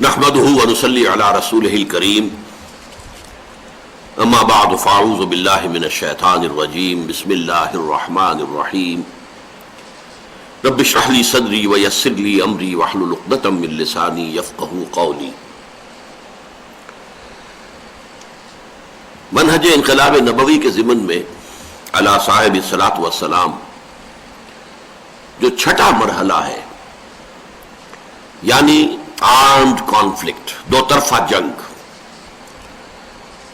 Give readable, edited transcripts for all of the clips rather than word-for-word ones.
نحمده ونصلي على رسوله الكريم اما بعد فاعوذ بالله من الشيطان الرجيم بسم الله الرحمن الرحيم رب اشرح لي صدري ويسر لي امري واحلل عقدة من لساني يفقهوا قولي. منہج انقلاب نبوی کے ضمن میں علی صاحب الصلاۃ والسلام جو چھٹا مرحلہ ہے یعنی آرمڈ کانفلکٹ، دو طرفہ جنگ،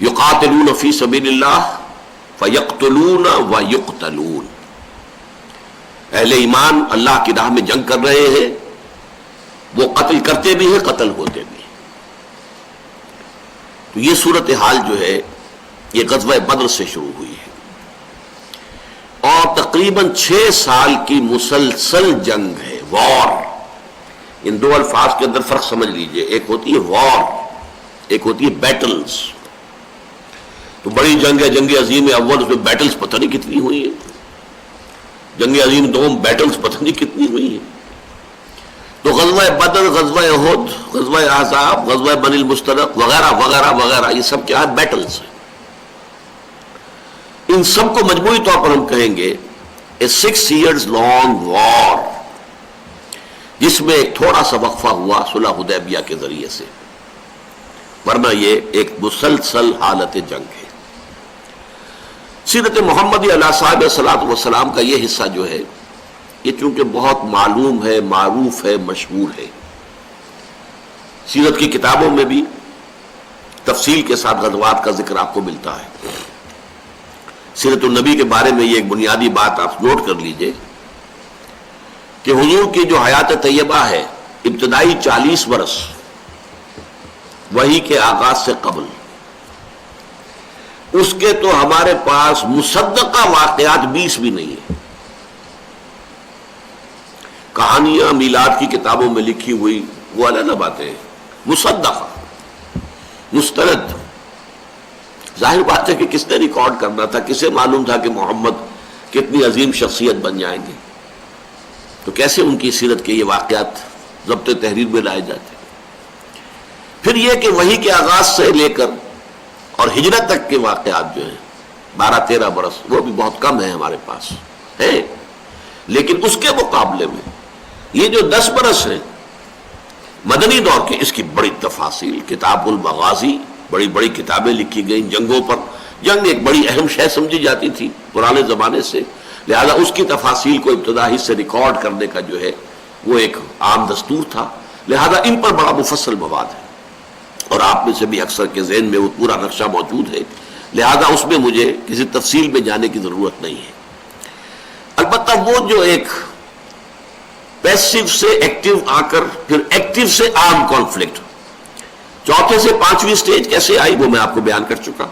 یقاتلون فی سبیل اللہ فیقتلون ویقتلون، اہل ایمان اللہ کی راہ میں جنگ کر رہے ہیں، وہ قتل کرتے بھی ہیں قتل ہوتے بھی ہیں. تو یہ صورتحال جو ہے یہ غزوہ بدر سے شروع ہوئی ہے اور تقریباً 6 سال کی مسلسل جنگ ہے، وار. ان دو الفاظ کے اندر فرق سمجھ لیجئے، ایک ہوتی ہے وار، ایک ہوتی ہے بیٹلز. تو بڑی جنگ ہے جنگ عظیم اول، اس میں بیٹلز پتہ نہیں کتنی ہوئی ہیں، جنگ عظیم دوم بیٹلز پتہ نہیں کتنی ہوئی ہیں. تو غزوہ بدر، غزوہ احد، غزوہ احزاب، غزوہ بنی المستلق وغیرہ وغیرہ وغیرہ، یہ سب کیا ہے؟ بیٹلز ہیں. ان سب کو مجموعی طور پر ہم کہیں گے a 6 years long war، جس میں ایک تھوڑا سا وقفہ ہوا صلح حدیبیہ کے ذریعے سے، ورنہ یہ ایک مسلسل حالت جنگ ہے. سیرت محمدی علیہ صاحب الصلاۃ والسلام کا یہ حصہ جو ہے یہ چونکہ بہت معلوم ہے، معروف ہے، مشہور ہے، سیرت کی کتابوں میں بھی تفصیل کے ساتھ غزوات کا ذکر آپ کو ملتا ہے. سیرت النبی کے بارے میں یہ ایک بنیادی بات آپ نوٹ کر لیجئے کہ حضور کی جو حیات طیبہ ہے ابتدائی 40 برس وحی کے آغاز سے قبل، اس کے تو ہمارے پاس مصدقہ واقعات 20 بھی نہیں ہیں. کہانیاں میلاد کی کتابوں میں لکھی ہوئی وہ الگ باتیں ہیں، مصدقہ مستند. ظاہر بات ہے کہ کس نے ریکارڈ کرنا تھا، کسے معلوم تھا کہ محمد کتنی عظیم شخصیت بن جائیں گے، تو کیسے ان کی سیرت کے یہ واقعات ضبط تحریر میں لائے جاتے. پھر یہ کہ وحی کے آغاز سے لے کر اور ہجرت تک کے واقعات جو ہیں 12-13 برس، وہ بھی بہت کم ہیں ہمارے پاس ہے. لیکن اس کے مقابلے میں یہ جو 10 برس ہیں مدنی دور کے، اس کی بڑی تفاصیل، کتاب المغازی، بڑی بڑی کتابیں لکھی گئیں جنگوں پر. جنگ ایک بڑی اہم شے سمجھی جاتی تھی پرانے زمانے سے، لہذا اس کی تفاصیل کو ابتدائی سے ریکارڈ کرنے کا جو ہے وہ ایک عام دستور تھا. لہذا ان پر بڑا مفصل مواد ہے اور آپ میں سے بھی اکثر کے ذہن میں وہ پورا نقشہ موجود ہے، لہذا اس میں مجھے کسی تفصیل میں جانے کی ضرورت نہیں ہے. البتہ وہ جو ایک پیسو سے ایکٹیو آ کر پھر ایکٹیو سے آرم کانفلکٹ، چوتھے سے 5ویں سٹیج کیسے آئی وہ میں آپ کو بیان کر چکا.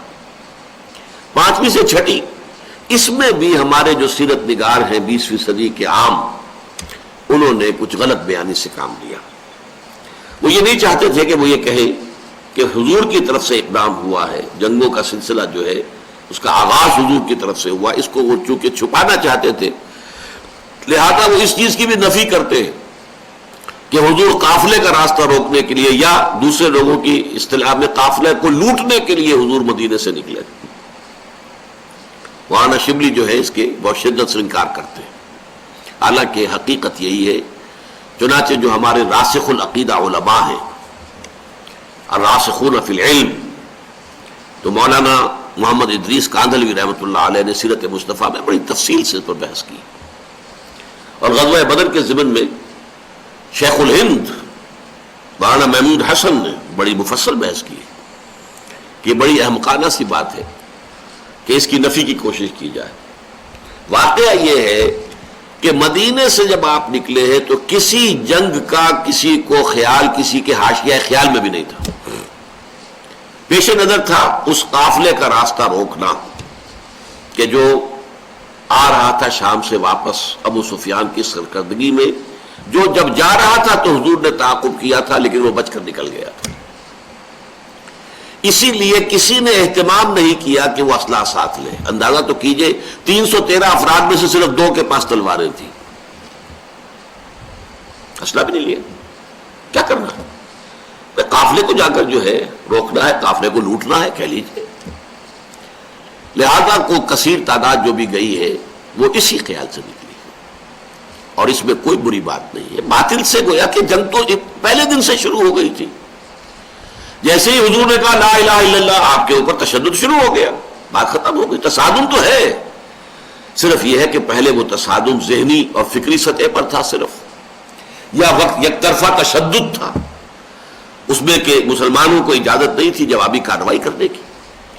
5ویں سے 6ٹھی، اس میں بھی ہمارے جو سیرت نگار ہیں 20ویں صدی کے عام، انہوں نے کچھ غلط بیانی سے کام لیا. وہ یہ نہیں چاہتے تھے کہ وہ یہ کہیں کہ حضور کی طرف سے اقدام ہوا ہے، جنگوں کا سلسلہ جو ہے اس کا آغاز حضور کی طرف سے ہوا. اس کو وہ چونکہ چھپانا چاہتے تھے، لہذا وہ اس چیز کی بھی نفی کرتے ہیں کہ حضور قافلے کا راستہ روکنے کے لیے یا دوسرے لوگوں کی اصطلاح میں قافلے کو لوٹنے کے لیے حضور مدینے سے نکلے. وہاں شبلی جو ہے اس کے بہت شدت سے انکار کرتے ہیں، حالانکہ حقیقت یہی ہے. چنانچہ جو ہمارے راسخ العقیدہ علماء ہیں، الراسخون فی العلم، تو مولانا محمد ادریس کاندھلوی رحمۃ اللہ علیہ نے سیرت مصطفیٰ میں بڑی تفصیل سے اس پر بحث کی. اور غزوہ بدر کے ضمن میں شیخ الہند مولانا محمود حسن نے بڑی مفصل بحث کی کہ بڑی احمقانہ سی بات ہے کہ اس کی نفی کی کوشش کی جائے. واقعہ یہ ہے کہ مدینے سے جب آپ نکلے ہیں تو کسی جنگ کا کسی کو خیال، کسی کے حاشیہ خیال میں بھی نہیں تھا. پیش نظر تھا اس قافلے کا راستہ روکنا کہ جو آ رہا تھا شام سے واپس ابو سفیان کی سرکردگی میں، جو جب جا رہا تھا تو حضور نے تعاقب کیا تھا لیکن وہ بچ کر نکل گیا تھا. اسی لیے کسی نے اہتمام نہیں کیا کہ وہ اسلحہ ساتھ لے. اندازہ تو کیجئے 313 افراد میں سے صرف 2 کے پاس تلواریں تھیں، اسلحہ بھی نہیں لیا. کیا کرنا؟ قافلے کو جا کر جو ہے روکنا ہے، قافلے کو لوٹنا ہے، کہہ لیجیے. لہذا کو کثیر تعداد جو بھی گئی ہے وہ اسی خیال سے نکلی ہے، اور اس میں کوئی بری بات نہیں ہے. باطل سے گویا کہ جنگ تو پہلے دن سے شروع ہو گئی تھی. جیسے ہی حضور نے کہا لا الہ الا اللہ، آپ کے اوپر تشدد شروع ہو گیا، بات ختم ہو گئی. تصادم تو ہے، صرف یہ ہے کہ پہلے وہ تصادم ذہنی اور فکری سطح پر تھا صرف، یا وقت یک طرفہ تشدد تھا اس میں کہ مسلمانوں کو اجازت نہیں تھی جوابی کارروائی کرنے کی.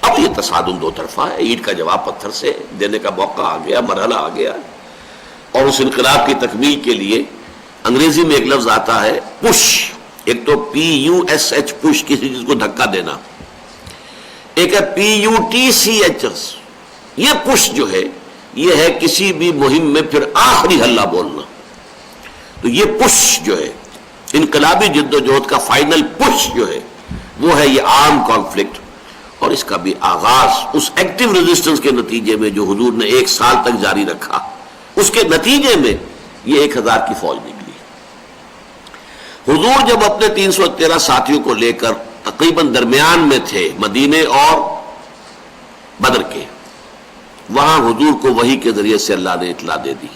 اب یہ تصادم دو طرفہ ہے، اینٹ کا جواب پتھر سے دینے کا موقع آ گیا، مرحلہ آ گیا. اور اس انقلاب کی تکمیل کے لیے انگریزی میں ایک لفظ آتا ہے پش. ایک تو PUSH پش، کسی چیز کو دھکا دینا، ایک ہے PUTCH. یہ پش جو ہے یہ ہے کسی بھی مہم میں پھر آخری حلہ بولنا. تو یہ پش جو ہے انقلابی جد و جہد کا فائنل پش جو ہے وہ ہے یہ عام کانفلکٹ. اور اس کا بھی آغاز اس ایکٹیو ریزسٹنس کے نتیجے میں جو حضور نے 1 سال تک جاری رکھا، اس کے نتیجے میں یہ 1000 کی فوج نکلی. حضور جب اپنے 313 ساتھیوں کو لے کر تقریباً درمیان میں تھے مدینے اور بدر کے، وہاں حضور کو وحی کے ذریعے سے اللہ نے اطلاع دے دی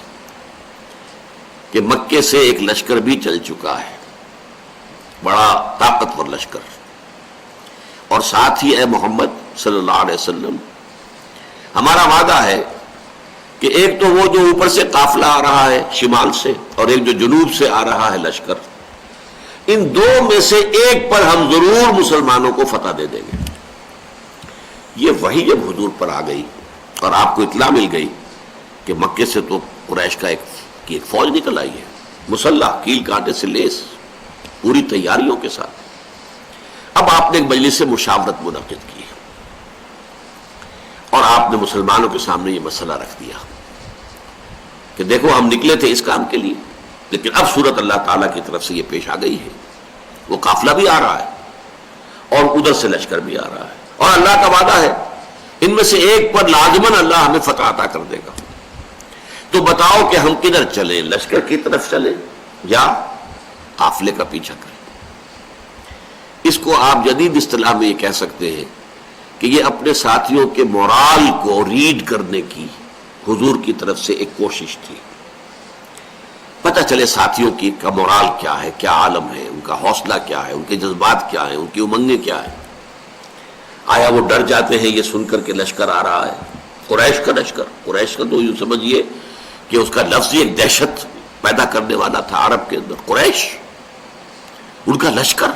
کہ مکے سے ایک لشکر بھی چل چکا ہے، بڑا طاقتور لشکر. اور ساتھ ہی اے محمد صلی اللہ علیہ وسلم، ہمارا وعدہ ہے کہ ایک تو وہ جو اوپر سے قافلہ آ رہا ہے شمال سے، اور ایک جو جنوب سے آ رہا ہے لشکر، ان دو میں سے ایک پر ہم ضرور مسلمانوں کو فتح دے دیں گے. یہ وحی جب حضور پر آ گئی اور آپ کو اطلاع مل گئی کہ مکے سے تو قریش کا ایک فوج نکل آئی ہے، مسلح، کیل کانٹے سے لیس، پوری تیاریوں کے ساتھ. اب آپ نے ایک مجلس سے مشاورت منعقد کی اور آپ نے مسلمانوں کے سامنے یہ مسئلہ رکھ دیا کہ دیکھو ہم نکلے تھے اس کام کے لیے، لیکن اب صورت اللہ تعالیٰ کی طرف سے یہ پیش آ گئی ہے، وہ قافلہ بھی آ رہا ہے اور ادھر سے لشکر بھی آ رہا ہے، اور اللہ کا وعدہ ہے ان میں سے ایک پر لازماً اللہ ہمیں فتح عطا کر دے گا. تو بتاؤ کہ ہم کدھر چلیں، لشکر کی طرف چلیں یا قافلے کا پیچھا کریں؟ اس کو آپ جدید اصطلاح میں یہ کہہ سکتے ہیں کہ یہ اپنے ساتھیوں کے مورال کو ریڈ کرنے کی حضور کی طرف سے ایک کوشش تھی. پتہ چلے ساتھیوں کی کا مورال کیا ہے، کیا عالم ہے، ان کا حوصلہ کیا ہے، ان کے جذبات کیا ہیں، ان کی امنگیں کیا ہیں. آیا وہ ڈر جاتے ہیں یہ سن کر کے لشکر آ رہا ہے، قریش کا لشکر؟ قریش کا تو یوں سمجھیے کہ اس کا لفظ ہی ایک دہشت پیدا کرنے والا تھا عرب کے اندر. قریش، ان کا لشکر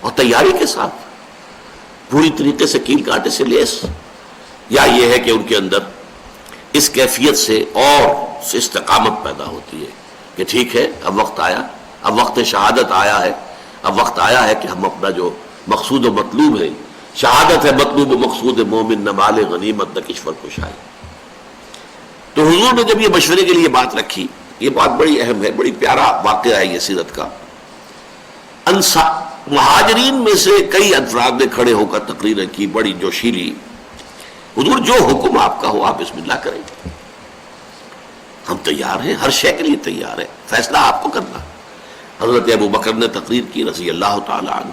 اور تیاری کے ساتھ پوری طریقے سے کیل کانٹے سے لیس، یا یہ ہے کہ ان کے اندر اس کیفیت سے اور استقامت پیدا ہوتی ہے کہ ٹھیک ہے اب وقت آیا، اب وقت شہادت آیا ہے، اب وقت آیا ہے کہ ہم اپنا جو مقصود و مطلوب ہے، شہادت ہے مطلوب و مقصود مومن، نہ مال غنیمت نہ کشور کشائی. تو حضور نے جب یہ مشورے کے لیے بات رکھی، یہ بات بڑی اہم ہے، بڑی پیارا واقعہ ہے یہ سیرت کا. مہاجرین میں سے کئی افراد نے کھڑے ہو کر تقریر کی بڑی جوشیلی، حضور جو حکم آپ کا ہو آپ بسم اللہ کریں، ہم تیار ہیں، ہر شے کے لیے تیار ہیں، فیصلہ آپ کو کرنا. حضرت ابو بکر نے تقریر کی رضی اللہ تعالی عنہ،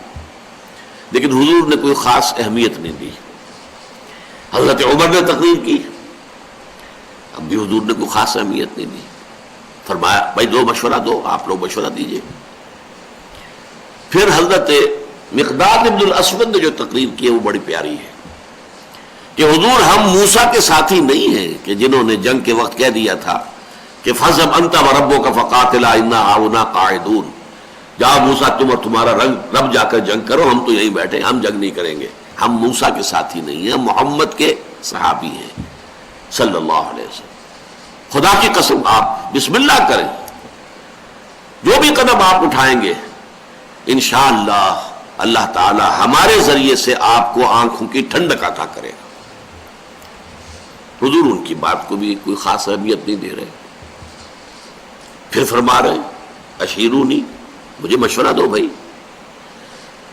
لیکن حضور نے کوئی خاص اہمیت نہیں دی. حضرت عمر نے تقریر کی، اب بھی حضور نے کوئی خاص اہمیت نہیں دی. فرمایا بھائی دو مشورہ دو، آپ لوگ مشورہ دیجئے. پھر حضرت مقداد ابن الاسود نے جو تقریر کی ہے وہ بڑی پیاری ہے کہ حضور ہم موسیٰ کے ساتھی نہیں ہیں کہ جنہوں نے جنگ کے وقت کہہ دیا تھا کہ فَاذْهَبْ أَنْتَ وَرَبُّكَ فَقَاتِلَا إِنَّا هَاهُنَا قَاعِدُونَ، جاؤ موسیٰ تم اور تمہارا رب جا کر جنگ کرو، ہم تو یہیں بیٹھے، ہم جنگ نہیں کریں گے. ہم موسیٰ کے ساتھی نہیں ہیں، ہم محمد کے صحابی ہیں صلی اللہ علیہ وسلم. خدا کی قسم آپ بسم اللہ کریں، جو بھی قدم آپ اٹھائیں گے انشاءاللہ اللہ تعالی ہمارے ذریعے سے آپ کو آنکھوں کی ٹھنڈک عطا کرے گا. حضور ان کی بات کو بھی کوئی خاص اہمیت نہیں دے رہے، پھر فرما رہے اشیرونی، مجھے مشورہ دو بھائی.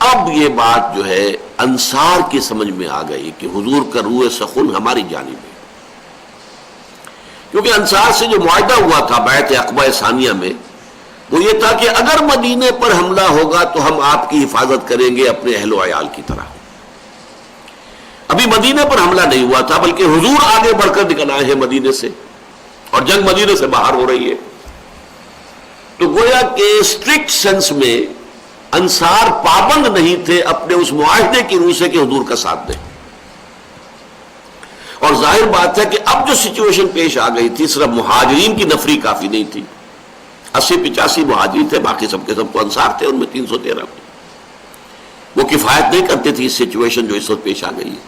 اب یہ بات جو ہے انصار کی سمجھ میں آ گئی کہ حضور کا روح سخن ہماری جانب ہے، کیونکہ انصار سے جو معاہدہ ہوا تھا بیعت عقبہ ثانیہ میں وہ یہ تھا کہ اگر مدینے پر حملہ ہوگا تو ہم آپ کی حفاظت کریں گے اپنے اہل و عیال کی طرح. ابھی مدینے پر حملہ نہیں ہوا تھا بلکہ حضور آگے بڑھ کر نکل آئے ہیں مدینے سے اور جنگ مدینے سے باہر ہو رہی ہے. تو گویا کہ اسٹرکٹ سینس میں انصار پابند نہیں تھے اپنے اس معاہدے کی روح سے کہ حضور کا ساتھ دیں. اور ظاہر بات ہے کہ اب جو سچویشن پیش آ گئی تھی صرف مہاجرین کی نفری کافی نہیں تھی. 80-85 مہاجرین تھے، باقی سب کے سب تو انصار تھے، ان میں 313 وہ کفایت نہیں کرتے تھے اس سچویشن جو اس وقت پیش آ گئی ہے.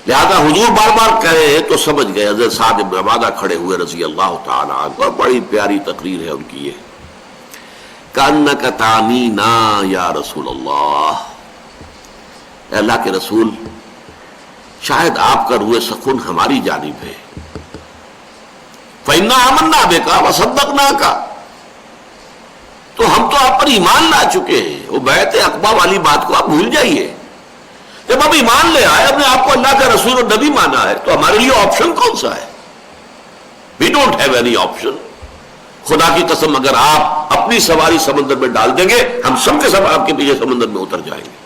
لہذا حضور بار بار کہے تو سمجھ گئے. حضرت سعد بن عبادہ کھڑے ہوئے رضی اللہ تعالی عنہ، اور بڑی پیاری تقریر ہے ان کی یہ، کأنک تعنینا یا رسول اللہ، اے اللہ کے رسول شاید آپ کا روح سکون ہماری جانب ہے. فإنا آمنا بک وصدقناک، تو ہم تو آپ پر ایمان لا چکے ہیں. وہ بیعت عقبہ والی بات کو آپ بھول جائیے. جب آپ ایمان لے آئے، اپنے آپ کو اللہ کا رسول اور نبی مانا ہے، تو ہمارے لیے آپشن کون سا ہے؟ We don't have any option. خدا کی قسم اگر آپ اپنی سواری سمندر میں ڈال دیں گے، ہم سب کے سب آپ کے پیچھے سمندر میں اتر جائیں گے.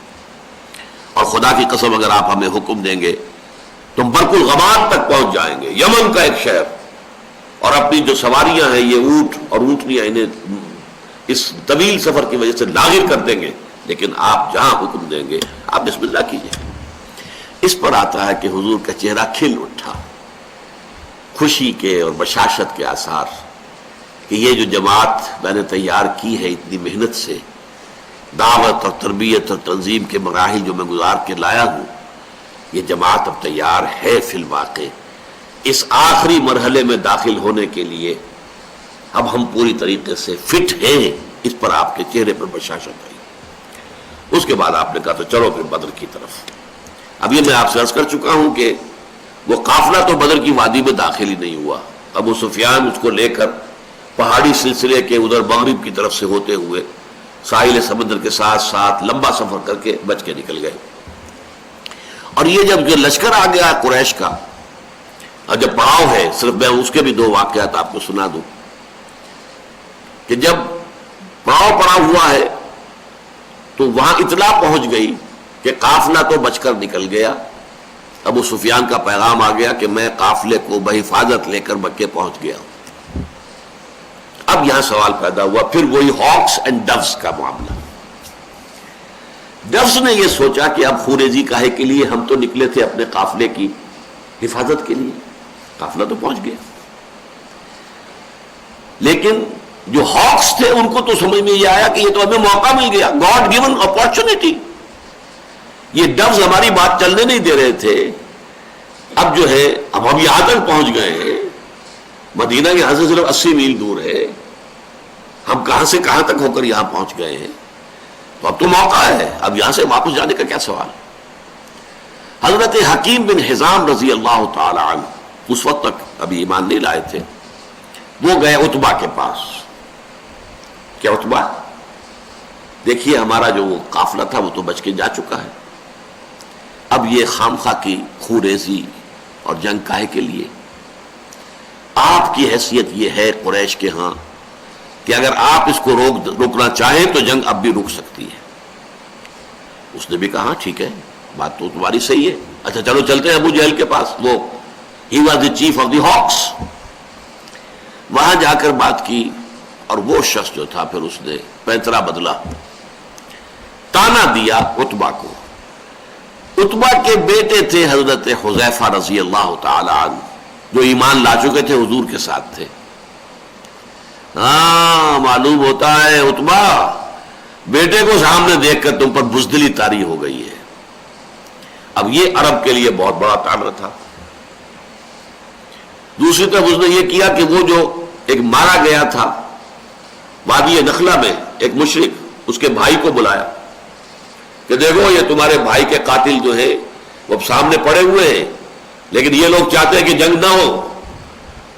اور خدا کی قسم اگر آپ ہمیں حکم دیں گے تو ہم برق الغمام تک پہنچ جائیں گے، یمن کا ایک شہر، اور اپنی جو سواریاں ہیں یہ اونٹ اور اونٹنیاں انہیں اس طویل سفر کی وجہ سے لاغر کر دیں گے، لیکن آپ جہاں حکم دیں گے آپ بسم اللہ کیجیے. اس پر آتا ہے کہ حضور کا چہرہ کھل اٹھا، خوشی کے اور بشاشت کے آثار، کہ یہ جو جماعت میں نے تیار کی ہے اتنی محنت سے، دعوت اور تربیت اور تنظیم کے مراحل جو میں گزار کے لایا ہوں، یہ جماعت اب تیار ہے فی الواقع اس آخری مرحلے میں داخل ہونے کے لیے. اب ہم پوری طریقے سے فٹ ہیں. اس پر آپ کے چہرے پر بشاشت آئی. اس کے بعد آپ نے کہا تو چلو پھر بدر کی طرف. اب یہ میں آپ سے عرض کر چکا ہوں کہ وہ قافلہ تو بدر کی وادی میں داخل ہی نہیں ہوا. ابو سفیان اس کو لے کر پہاڑی سلسلے کے ادھر مغرب کی طرف سے ہوتے ہوئے ساحل سمندر کے ساتھ ساتھ لمبا سفر کر کے بچ کے نکل گئے. اور یہ جب جو لشکر آ گیا قریش کا، اور جب پڑاؤ ہے، صرف میں اس کے بھی 2 واقعات آپ کو سنا دوں کہ جب پڑاؤ پڑا ہوا ہے تو وہاں اطلاع پہنچ گئی کہ قافلہ تو بچ کر نکل گیا. ابو سفیان کا پیغام آ گیا کہ میں قافلے کو بحفاظت لے کر مکے پہنچ گیا. اب یہاں سوال پیدا ہوا پھر وہی ہاکس اینڈ ڈوز کا معاملہ. ڈوز نے یہ سوچا کہ اب خوریزی کاہے کے لیے، ہم تو نکلے تھے اپنے قافلے کی حفاظت کے لیے، قافلہ تو پہنچ گیا. لیکن جو ہاکس تھے ان کو تو سمجھ میں یہ آیا کہ یہ تو ہمیں موقع مل گیا، گاڈ گیون اپارچونٹی. یہ ڈوز ہماری بات چلنے نہیں دے رہے تھے. اب جو ہے اب ہم یہاں تک پہنچ گئے ہیں، مدینہ یہاں سے صرف 80 میل دور ہے، ہم کہاں سے کہاں تک ہو کر یہاں پہنچ گئے ہیں، تو اب تو موقع ہے، اب یہاں سے واپس جانے کا کیا سوال. حضرت حکیم بن حزام رضی اللہ تعالی عنہ اس وقت تک ابھی ایمان نہیں لائے تھے. وہ گئے عتبہ کے پاس. کیا عتبہ، دیکھیے ہمارا جو وہ قافلہ تھا وہ تو بچ کے جا چکا ہے، اب یہ خامخواہ کی خوریزی اور جنگ کاہے کے لیے؟ آپ کی حیثیت یہ ہے قریش کے ہاں کہ اگر آپ اس کو روکنا چاہیں تو جنگ اب بھی رک سکتی ہے. اس نے بھی کہا ٹھیک ہے، بات تو تمہاری صحیح ہے، اچھا چلو چلتے ہیں ابو جہل کے پاس. وہ he was the chief of the ہاکس. وہاں جا کر بات کی اور وہ شخص جو تھا پھر اس نے پینترا بدلا، تانا دیا عتبہ کو. عتبہ کے بیٹے تھے حضرت حذیفہ رضی اللہ تعالی عنہ، جو ایمان لا چکے تھے، حضور کے ساتھ تھے. ہاں معلوم ہوتا ہے عتبہ بیٹے کو سامنے دیکھ کر تم پر بزدلی طاری ہو گئی ہے. اب یہ عرب کے لیے بہت بڑا تانا تھا. دوسری طرف اس نے یہ کیا کہ وہ جو ایک مارا گیا تھا وادی نخلہ میں ایک مشرک، اس کے بھائی کو بلایا کہ دیکھو یہ تمہارے بھائی کے قاتل جو ہے وہ سامنے پڑے ہوئے ہیں، لیکن یہ لوگ چاہتے ہیں کہ جنگ نہ ہو.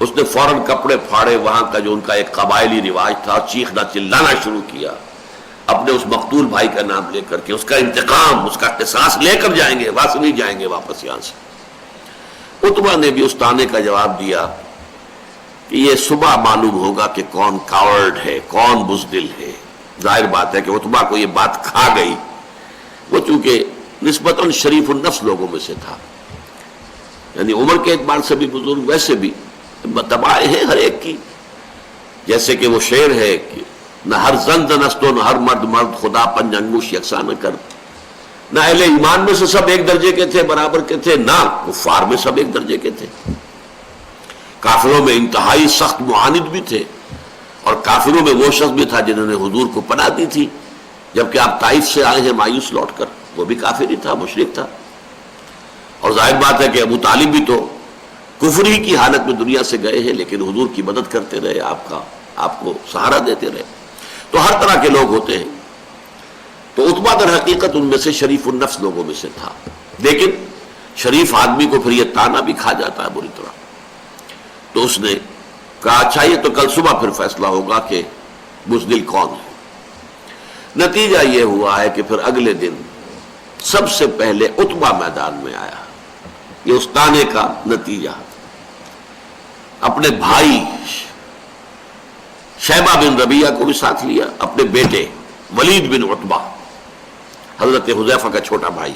اس نے فوراً کپڑے پھاڑے، وہاں کا جو ان کا ایک قبائلی رواج تھا، چیخنا چلانا شروع کیا اپنے اس مقتول بھائی کا نام لے کر کے اس کا انتقام، اس کا قصاص لے کر جائیں گے، وہاں سے نہیں جائیں گے واپس یہاں سے. عتبہ نے بھی اس تانے کا جواب دیا کہ یہ صبح معلوم ہوگا کہ کون کاورڈ ہے، کون بزدل ہے۔ ظاہر بات ہے کہ عتبہ کو یہ بات کھا گئی، وہ چونکہ نسبتاً شریف النفس لوگوں میں سے تھا، یعنی عمر کے اعتبار سے بھی بزرگ، ویسے بھی تباہ ہے ہر ایک کی، جیسے کہ وہ شعر ہے کہ نہ ہر زند نست و نہ ہر مرد مرد، خدا پنج انگوش یکساں نہ کر۔ نہ اہل ایمان میں سے سب ایک درجے کے تھے، برابر کے تھے، نہ کفار میں سب ایک درجے کے تھے۔ کافروں میں انتہائی سخت معاند بھی تھے، اور کافروں میں وہ شخص بھی تھا جنہوں نے حضور کو پناہ دی تھی، جبکہ آپ طائف سے آئے ہیں مایوس لوٹ کر، وہ بھی کافر ہی تھا، مشرک تھا۔ اور ظاہر بات ہے کہ ابو طالب بھی تو کفر ہی کی حالت میں دنیا سے گئے ہیں، لیکن حضور کی مدد کرتے رہے، آپ کو سہارا دیتے رہے۔ تو ہر طرح کے لوگ ہوتے ہیں۔ تو عتبہ در حقیقت ان میں سے شریف النفس لوگوں میں سے تھا، لیکن شریف آدمی کو پھر یہ تانا بھی کھا جاتا ہے بری طرح۔ تو اس نے کہا اچھا یہ تو کل صبح پھر فیصلہ ہوگا کہ بزدل کون ہے۔ نتیجہ یہ ہوا ہے کہ پھر اگلے دن سب سے پہلے عتبہ میدان میں آیا۔ یہ اس تانے کا نتیجہ، اپنے بھائی شیبہ بن ربیعہ کو بھی ساتھ لیا، اپنے بیٹے ولید بن عتبہ، حضرت حذیفہ کا چھوٹا بھائی۔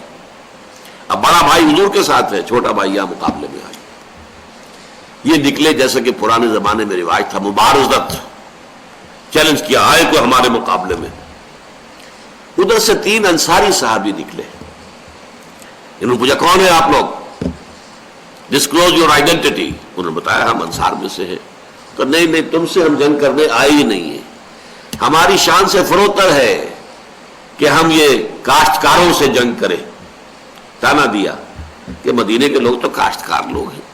اب بڑا بھائی حضور کے ساتھ ہے، چھوٹا بھائی یہاں مقابلے میں آیا۔ یہ نکلے جیسے کہ پرانے زمانے میں رواج تھا، مبارزت، چیلنج کیا، آئے کوئی ہمارے مقابلے میں۔ ادھر سے 3 انصاری صحابی نکلے، انہوں نے پوچھا کون ہے آپ لوگ، ڈسکلوز یور آئیڈینٹی۔ انہوں نے بتایا ہم انصار میں سے ہیں۔ تو نہیں تم سے ہم جنگ کرنے آئے ہی نہیں ہیں، ہماری شان سے فروتر ہے کہ ہم یہ کاشتکاروں سے جنگ کریں۔ تانا دیا کہ مدینے کے لوگ تو کاشتکار لوگ ہیں،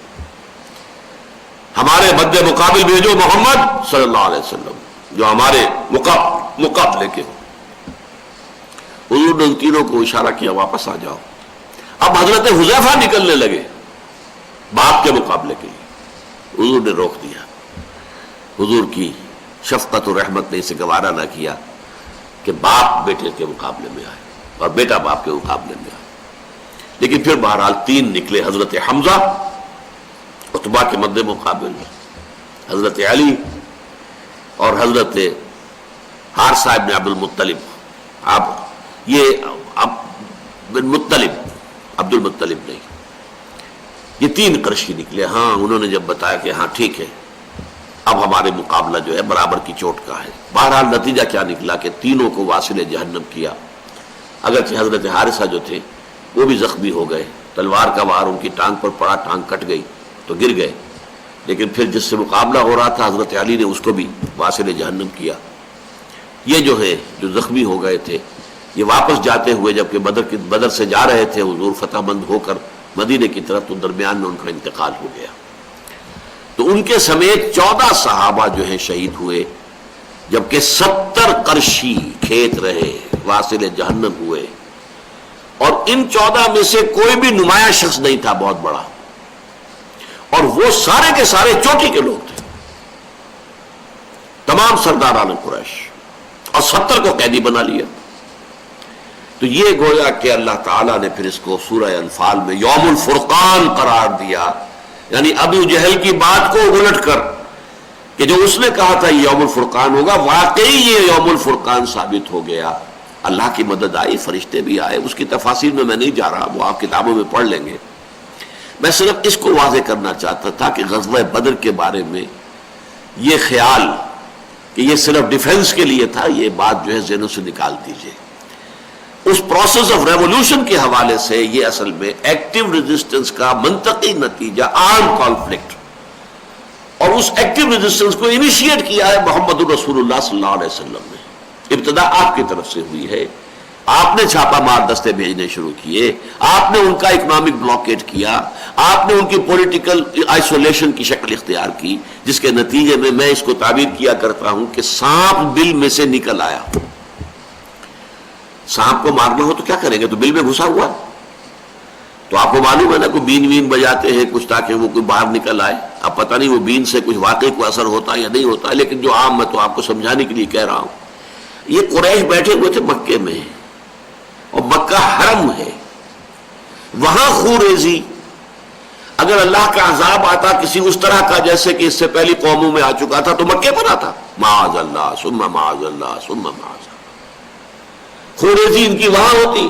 ہمارے مد مقابل بھیجو محمد صلی اللہ علیہ وسلم جو ہمارے مقابلے کے ہو۔ حضور نے ان تینوں کو اشارہ کیا واپس آ جاؤ۔ اب حضرت حذیفہ نکلنے لگے باپ کے مقابلے کے لیے، حضور نے روک دیا۔ حضور کی شفقت و رحمت نے اسے گوارا نہ کیا کہ باپ بیٹے کے مقابلے میں آئے اور بیٹا باپ کے مقابلے میں آئے۔ لیکن پھر بہرحال 3 نکلے، حضرت حمزہ عتبہ کے مد مقابل، حضرت علی اور حضرت حارثہ ابن عبد المطلب۔ بن مطلب، عبد المطلب نہیں، یہ 3 قرشی نکلے۔ ہاں انہوں نے جب بتایا کہ ہاں ٹھیک ہے اب ہمارے مقابلہ جو ہے برابر کی چوٹ کا ہے۔ بہرحال نتیجہ کیا نکلا کہ تینوں کو واصل جہنم کیا، اگرچہ حضرت حارثہ جو تھے وہ بھی زخمی ہو گئے، تلوار کا وار ان کی ٹانگ پر پڑا، ٹانگ کٹ گئی تو گر گئے، لیکن پھر جس سے مقابلہ ہو رہا تھا حضرت علی نے اس کو بھی واصل جہنم کیا۔ یہ جو ہے جو زخمی ہو گئے تھے، یہ واپس جاتے ہوئے جبکہ بدر سے جا رہے تھے حضور فتح مند ہو کر مدینے کی طرف، تو درمیان میں ان کا انتقال ہو گیا۔ تو ان کے سمیت 14 صحابہ جو ہیں شہید ہوئے، جبکہ 70 قرشی کھیت رہے، واصل جہنم ہوئے۔ اور ان 14 میں سے کوئی بھی نمایاں شخص نہیں تھا بہت بڑا، اور وہ سارے کے سارے چوٹی کے لوگ تھے، تمام سرداران قریش، اور 70 کو قیدی بنا لیا۔ تو یہ گویا کہ اللہ تعالیٰ نے پھر اس کو سورہ انفال میں یوم الفرقان قرار دیا، یعنی ابو جہل کی بات کو الٹ کر کہ جو اس نے کہا تھا یہ یوم الفرقان ہوگا، واقعی یہ یوم الفرقان ثابت ہو گیا۔ اللہ کی مدد آئی، فرشتے بھی آئے، اس کی تفاصیل میں نہیں جا رہا، وہ آپ کتابوں میں پڑھ لیں گے۔ میں صرف اس کو واضح کرنا چاہتا تھا کہ غزوہ بدر کے بارے میں یہ خیال کہ یہ صرف ڈیفنس کے لیے تھا، یہ بات جو ہے ذہنوں سے نکال دیجئے۔ اس پروسیس آف ریولوشن کے حوالے سے یہ اصل میں ایکٹیو ریزسٹنس کا منطقی نتیجہ، آرم کانفلکٹ، اور اس ایکٹیو ریزسٹنس کو انیشیٹ کیا ہے محمد رسول اللہ صلی اللہ علیہ وسلم نے۔ ابتدا آپ کی طرف سے ہوئی ہے، آپ نے چھاپا مار دستے بھیجنے شروع کیے، آپ نے ان کا اکنامک بلاکیٹ کیا، آپ نے ان کی پولیٹیکل آئسولیشن کی شکل اختیار کی، جس کے نتیجے میں اس کو تعبیر کیا کرتا ہوں کہ سانپ بل میں سے نکل آیا۔ سانپ کو مارنا ہو تو کیا کریں گے، تو بل میں گھسا ہوا ہے، تو آپ کو معلوم ہے نا، کوئی بین وین بجاتے ہیں کچھ تاکہ وہ کوئی باہر نکل آئے۔ اب پتہ نہیں وہ بین سے کچھ واقعی کوئی اثر ہوتا ہے یا نہیں ہوتا ہے، لیکن جو عام میں تو آپ کو سمجھانے کے لیے کہہ رہا ہوں۔ یہ قریش بیٹھے ہوئے تھے مکے میں، اور مکہ حرم ہے، وہاں خون ریزی اگر اللہ کا عذاب آتا کسی اس طرح کا جیسے کہ اس سے پہلی قوموں میں آ چکا تھا تو مکے پر آتا، معاذ اللہ ثم معاذ اللہ ثم معاذ اللہ، خوریزی ان کی وہاں ہوتی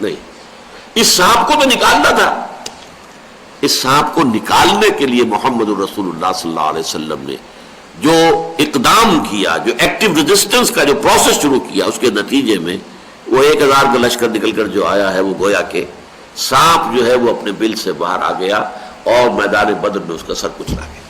نہیں۔ اس سانپ کو تو نکالنا تھا، اس سانپ کو نکالنے کے لیے محمد رسول اللہ صلی اللہ علیہ وسلم نے جو اقدام کیا، جو ایکٹیو ریزسٹنس کا جو پروسیس شروع کیا، اس کے نتیجے میں وہ 1000 کا لشکر نکل کر جو آیا ہے، وہ گویا کہ سانپ جو ہے وہ اپنے بل سے باہر آ گیا اور میدان بدر میں اس کا سر کچلا گیا۔